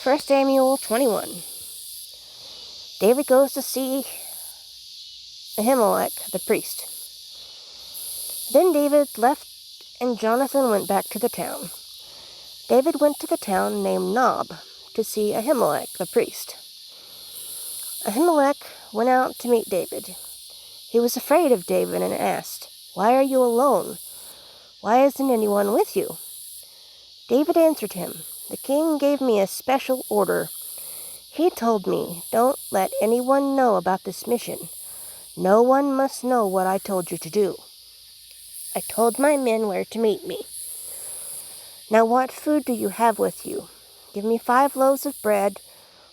1 Samuel 21. David goes to see Ahimelech the priest. Then David left, and Jonathan went back to the town. David went to the town named Nob to see Ahimelech the priest. Ahimelech went out to meet David. He was afraid of David and asked, "Why are you alone? Why isn't anyone with you?" David answered him, "The king gave me a special order. He told me, 'Don't let anyone know about this mission. No one must know what I told you to do.' I told my men where to meet me. Now what food do you have with you? Give me 5 loaves of bread,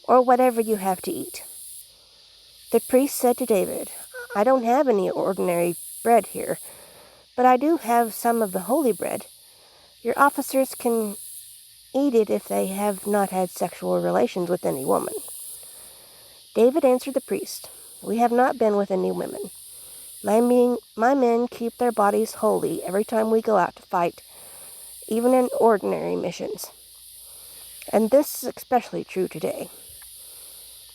or whatever you have to eat." The priest said to David, "I don't have any ordinary bread here, but I do have some of the holy bread. Your officers can eat it if they have not had sexual relations with any woman." David answered the priest, "We have not been with any women. My men keep their bodies holy every time we go out to fight, even in ordinary missions. And this is especially true today."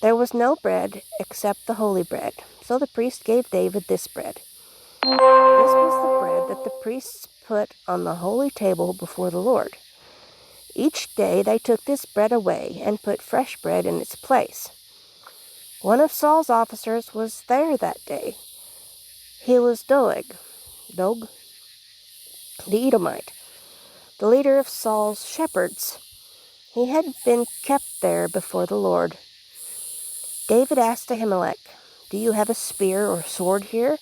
There was no bread except the holy bread, so the priest gave David this bread. This was the bread that the priests put on the holy table before the Lord. Each day they took this bread away and put fresh bread in its place. One of Saul's officers was there that day. He was Doeg, the Edomite, the leader of Saul's shepherds. He had been kept there before the Lord. David asked Ahimelech, "Do you have a spear or sword here?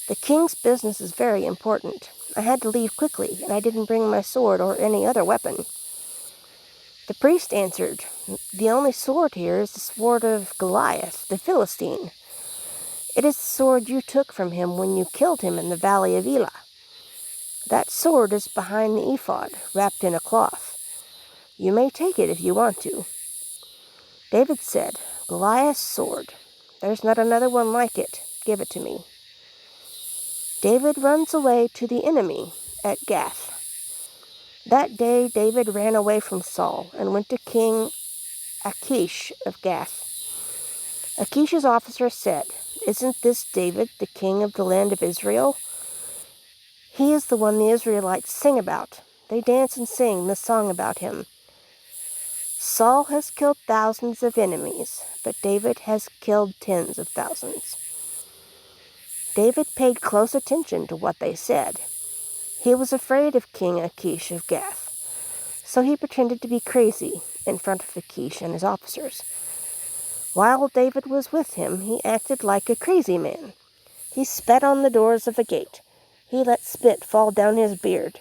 The king's business is very important. I had to leave quickly, and I didn't bring my sword or any other weapon." The priest answered, "The only sword here is the sword of Goliath, the Philistine. It is the sword you took from him when you killed him in the valley of Elah. That sword is behind the ephod, wrapped in a cloth. You may take it if you want to." David said, "Goliath's sword. There's not another one like it. Give it to me." David runs away to the enemy at Gath. That day David ran away from Saul and went to King Achish of Gath. Achish's officer said, "Isn't this David, the king of the land of Israel? He is the one the Israelites sing about. They dance and sing the song about him. Saul has killed thousands of enemies, but David has killed tens of thousands." David paid close attention to what they said. He was afraid of King Achish of Gath, so he pretended to be crazy in front of Achish and his officers. While David was with him, he acted like a crazy man. He spat on the doors of a gate. He let spit fall down his beard.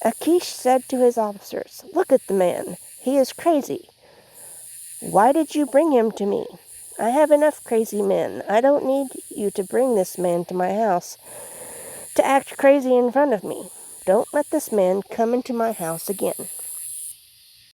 Achish said to his officers, "Look at the man. He is crazy. Why did you bring him to me? I have enough crazy men. I don't need you to bring this man to my house to act crazy in front of me. Don't let this man come into my house again."